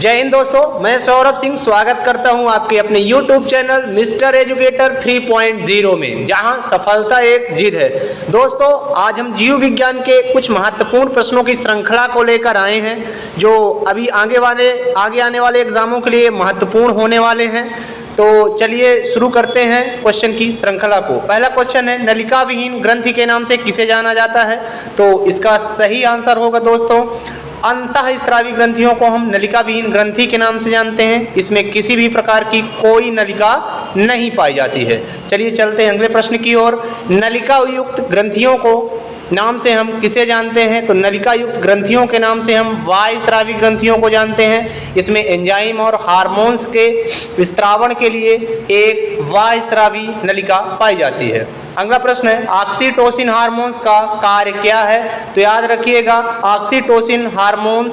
जय हिंद दोस्तों, मैं सौरभ सिंह स्वागत करता हूं आपके अपने YouTube चैनल मिस्टर एजुकेटर 3.0 में, जहां सफलता एक जिद है। दोस्तों, आज हम जीव विज्ञान के कुछ महत्वपूर्ण प्रश्नों की श्रृंखला को लेकर आए हैं, जो अभी आगे आने वाले एग्जामों के लिए महत्वपूर्ण होने वाले हैं। तो चलिए शुरू करते हैं क्वेश्चन की श्रृंखला को। पहला क्वेश्चन है, नलिका विहीन ग्रंथि के नाम से किसे जाना जाता है? तो इसका सही आंसर होगा दोस्तों, अंतःस्रावी ग्रंथियों को हम नलिका विहीन ग्रंथि के नाम से जानते हैं। इसमें किसी भी प्रकार की कोई नलिका नहीं पाई जाती है। चलिए चलते हैं अगले प्रश्न की ओर। नलिका युक्त ग्रंथियों को नाम से हम किसे जानते हैं? तो नलिका युक्त ग्रंथियों के नाम से हम वायस्रावी ग्रंथियों को जानते हैं। इसमें एंजाइम और हार्मोन्स के विस्त्रावण के लिए एक वायस्रावी नलिका पाई जाती है। अगला प्रश्न है, ऑक्सीटोसिन हार्मोन्स का कार्य क्या है? तो याद रखिएगा, ऑक्सीटोसिन हार्मोन्स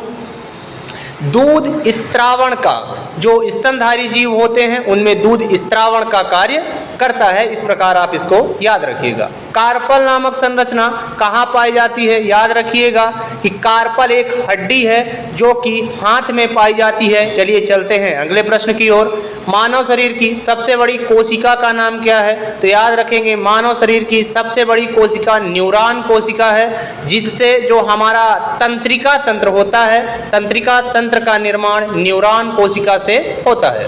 दूध स्त्रावण का, जो स्तनधारी जीव होते हैं उनमें दूध स्त्रावण का कार्य करता है। इस प्रकार आप इसको याद रखिएगा। कार्पल नामक संरचना कहाँ पाई जाती है? याद रखिएगा कि कार्पल एक हड्डी है जो कि हाथ में पाई जाती है। चलिए चलते हैं अगले प्रश्न की ओर। मानव शरीर की सबसे बड़ी कोशिका का नाम क्या है? तो याद रखेंगे, मानव शरीर की सबसे बड़ी कोशिका न्यूरॉन कोशिका है, जिससे जो हमारा तंत्रिका तंत्र होता है, तंत्रिका तंत्र का निर्माण न्यूरॉन कोशिका से होता है।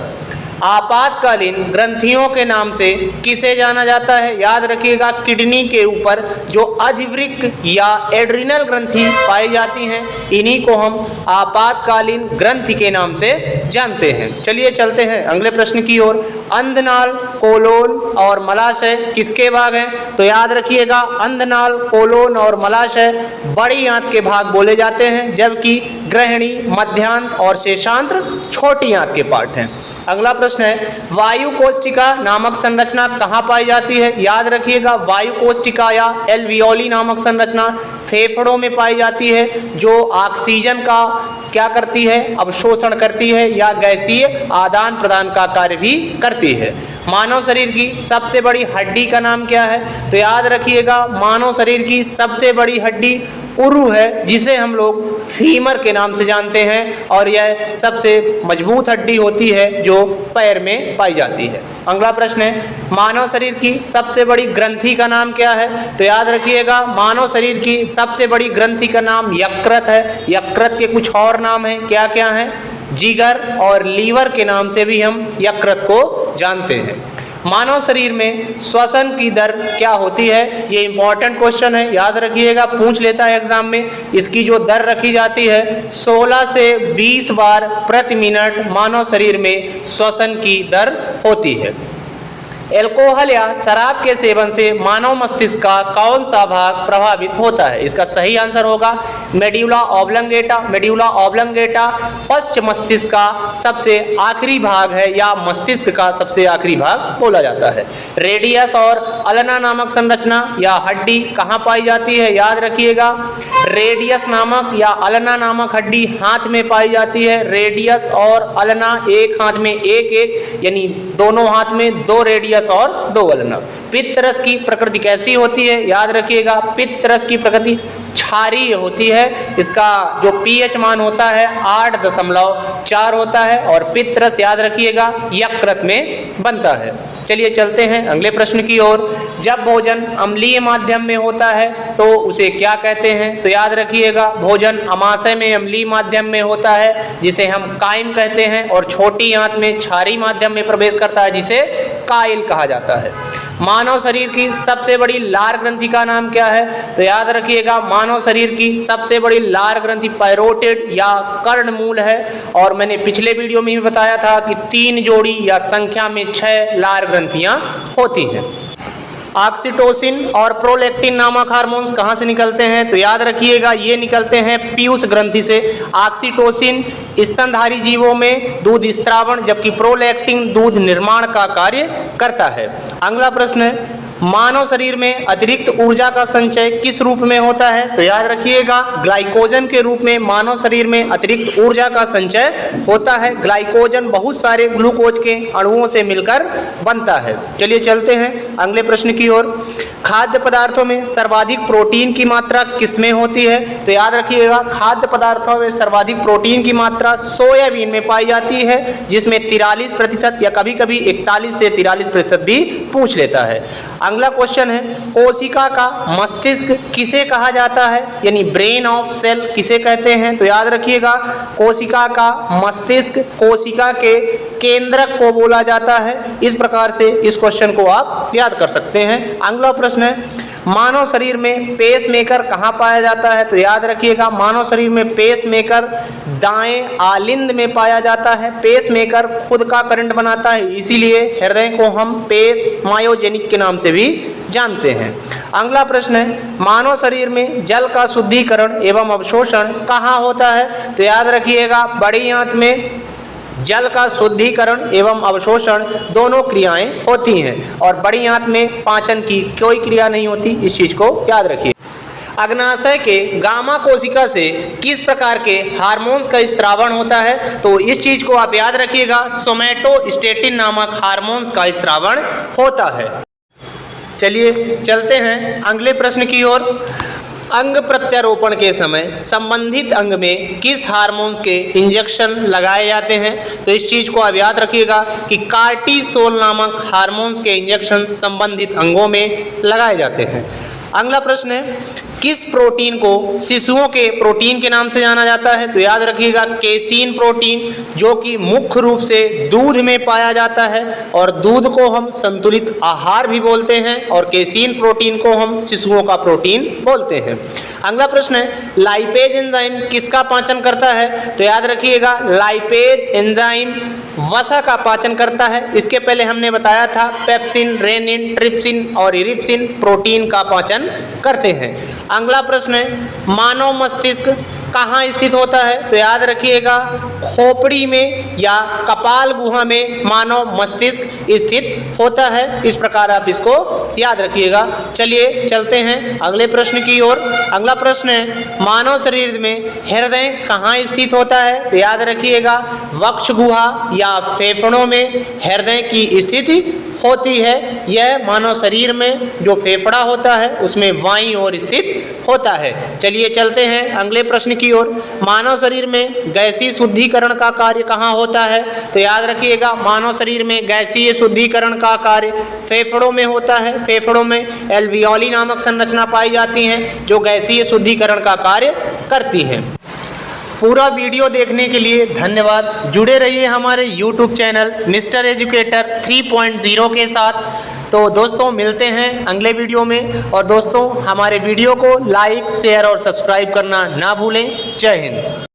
आपातकालीन ग्रंथियों के नाम से किसे जाना जाता है? याद रखिएगा, किडनी के ऊपर जो अधिवृक्क या एड्रिनल ग्रंथि पाई जाती हैं, इन्हीं को हम आपातकालीन ग्रंथि के नाम से जानते हैं। चलिए चलते हैं अगले प्रश्न की ओर। अंधनाल, कोलोन और मलाशय किसके भाग हैं? तो याद रखिएगा, अंधनाल, कोलोन और मलाशय बड़ी आंत के भाग बोले जाते हैं, जबकि ग्रहणी, मध्यांत और शेषांत्र छोटी आंत के पार्ट हैं। अगला प्रश्न है, वायु कोष्ठिका नामक संरचना कहाँ पाई जाती है? याद रखिएगा, वायु कोष्ठिका या एल्वियोली नामक संरचना फेफड़ों में पाई जाती है, जो ऑक्सीजन का क्या करती है? अवशोषण करती है या गैसीय आदान प्रदान का कार्य भी करती है। मानव शरीर की सबसे बड़ी हड्डी का नाम क्या है? तो याद रखिएगा, मानव शरीर की सबसे बड़ी हड्डी उरु है, जिसे हम लोग फीमर के नाम से जानते हैं, और यह सबसे मजबूत हड्डी होती है जो पैर में पाई जाती है। अगला प्रश्न है, मानव शरीर की सबसे बड़ी ग्रंथि का नाम क्या है? तो याद रखिएगा, मानव शरीर की सबसे बड़ी ग्रंथि का नाम यकृत है। यकृत के कुछ और नाम हैं, क्या क्या हैं? जिगर और लीवर के नाम से भी हम यकृत को जानते हैं। मानव शरीर में श्वसन की दर क्या होती है? ये इंपॉर्टेंट क्वेश्चन है, याद रखिएगा, पूछ लेता है एग्जाम में। इसकी जो दर रखी जाती है, 16 से 20 बार प्रति मिनट मानव शरीर में श्वसन की दर होती है। एल्कोहल या शराब के सेवन से मानव मस्तिष्क का कौन सा भाग प्रभावित होता है? इसका सही आंसर होगा मेड्यूला ऑब्लंगेटा। मेड्यूला ऑब्लंगेटा पश्च मस्तिष्क का सबसे आखिरी भाग है, या मस्तिष्क का सबसे आखिरी भाग बोला जाता है। रेडियस और अल्ना नामक संरचना या हड्डी कहाँ पाई जाती है? याद रखिएगा, रेडियस नामक या अल्ना नामक हड्डी हाथ में पाई जाती है। रेडियस और अल्ना एक हाथ में एक, यानी दोनों हाथ में 2 रेडियस और 2 अल्ना। पित्त रस की प्रकृति कैसी होती है? याद रखिएगा, पित्त रस की प्रकृति क्षारीय होती है। इसका जो pH मान होता है 8.4 होता है, और पित्त रस याद रखिएगा यकृत में बनता है। चलिए चलते हैं अगले प्रश्न की ओर। जब भोजन अम्लीय माध्यम में होता है तो उसे क्या कहते हैं? तो याद रखिएगा, भोजन अमाशय में अम्लीय माध्यम में होता है, जिसे हम काइम कहते हैं, और छोटी आंत में क्षारीय माध्यम में प्रवेश करता है, जिसे काइल कहा जाता है। मानव शरीर की सबसे बड़ी लार ग्रंथि का नाम क्या है? तो याद रखिएगा, मानव शरीर की सबसे बड़ी लार ग्रंथि पैरोटिड या कर्णमूल है, और मैंने पिछले वीडियो में भी बताया था कि 3 जोड़ी या संख्या में 6 लार ग्रंथियां होती हैं। ऑक्सीटोसिन और प्रोलैक्टिन नामक हार्मोन्स कहाँ से निकलते हैं? तो याद रखिएगा, ये निकलते हैं पीयूष ग्रंथि से। ऑक्सीटोसिन स्तनधारी जीवों में दूध स्त्रावण, जबकि प्रोलैक्टिन दूध निर्माण का कार्य करता है। अगला प्रश्न है, मानव शरीर में अतिरिक्त ऊर्जा का संचय किस रूप में होता है? तो याद रखिएगा, ग्लाइकोजन के रूप में मानव शरीर में अतिरिक्त ऊर्जा का संचय होता है। ग्लाइकोजन बहुत सारे ग्लूकोज के अणुओं से मिलकर बनता है। चलिए चलते हैं अगले प्रश्न की ओर। खाद्य पदार्थों में सर्वाधिक प्रोटीन की मात्रा किसमें होती है? तो याद रखिएगा, खाद्य पदार्थों में सर्वाधिक प्रोटीन की मात्रा सोयाबीन में पाई जाती है, जिसमें 43% या कभी कभी 41 से 43% भी पूछ लेता है। अगला क्वेश्चन है, कोशिका का मस्तिष्क किसे कहा जाता है, यानी ब्रेन ऑफ सेल किसे कहते हैं? तो याद रखिएगा, कोशिका का मस्तिष्क कोशिका के केंद्रक को बोला जाता है। इस प्रकार से इस क्वेश्चन को आप याद कर सकते हैं। अगला प्रश्न है, मानव शरीर में पेसमेकर कहाँ पाया जाता है? तो याद रखिएगा, मानव शरीर में पेसमेकर दाएं आलिंद में पाया जाता है। पेसमेकर खुद का करंट बनाता है, इसीलिए हृदय को हम पेस मायोजेनिक के नाम से भी जानते हैं। अगला प्रश्न है, मानव शरीर में जल का शुद्धिकरण एवं अवशोषण कहाँ होता है? तो याद रखिएगा, बड़ी आंत में जल का शुद्धिकरण एवं अवशोषण दोनों क्रियाएं होती हैं और बड़ी आंत में पाचन की कोई क्रिया नहीं होती, इस चीज को याद रखिए। अग्नाशय के गामा कोशिका से किस प्रकार के हार्मोन्स का स्त्रावण होता है? तो इस चीज को आप याद रखिएगा, सोमैटोस्टेटिन नामक हार्मोन्स का स्त्रावण होता है। चलिए चलते हैं अगले प्रश्न की ओर। अंग प्रत्यारोपण के समय संबंधित अंग में किस हार्मोन्स के इंजेक्शन लगाए जाते हैं? तो इस चीज को आप याद रखिएगा कि कार्टिसोल नामक हार्मोन्स के इंजेक्शन संबंधित अंगों में लगाए जाते हैं। अगला प्रश्न है, किस प्रोटीन को शिशुओं के प्रोटीन के नाम से जाना जाता है? तो याद रखिएगा, केसीन प्रोटीन, जो कि मुख्य रूप से दूध में पाया जाता है और दूध को हम संतुलित आहार भी बोलते हैं और केसीन प्रोटीन को हम शिशुओं का प्रोटीन बोलते हैं। अगला प्रश्न है, लाइपेज एंजाइम किसका पाचन करता है? तो याद रखिएगा, लाइपेज एंजाइम वसा का पाचन करता है। इसके पहले हमने बताया था पेप्सिन, रेनिन, ट्रिप्सिन और इरिप्सिन प्रोटीन का पाचन करते हैं। अगला प्रश्न है, मानव मस्तिष्क कहाँ स्थित होता है? तो याद रखिएगा, खोपड़ी में या कपाल गुहा में मानव मस्तिष्क स्थित होता है। इस प्रकार आप इसको याद रखिएगा। चलिए चलते हैं अगले प्रश्न की ओर। अगला प्रश्न है, मानव शरीर में हृदय कहाँ स्थित होता है? तो याद रखिएगा, वक्ष गुहा या फेफड़ों में हृदय की स्थिति होती है। यह मानव शरीर में जो फेफड़ा होता है उसमें बाईं ओर स्थित होता है। चलिए चलते हैं अगले प्रश्न की ओर। मानव शरीर में गैसीय शुद्धिकरण का कार्य कहाँ होता है? तो याद रखिएगा, मानव शरीर में गैसीय शुद्धिकरण का कार्य फेफड़ों में होता है। फेफड़ों में एल्वियोली नामक संरचना पाई जाती है जो गैसीय शुद्धिकरण का कार्य करती है। पूरा वीडियो देखने के लिए धन्यवाद। जुड़े रहिए हमारे YouTube चैनल मिस्टर एजुकेटर 3.0 के साथ। तो दोस्तों मिलते हैं अगले वीडियो में, और दोस्तों हमारे वीडियो को लाइक, शेयर और सब्सक्राइब करना ना भूलें। जय हिंद।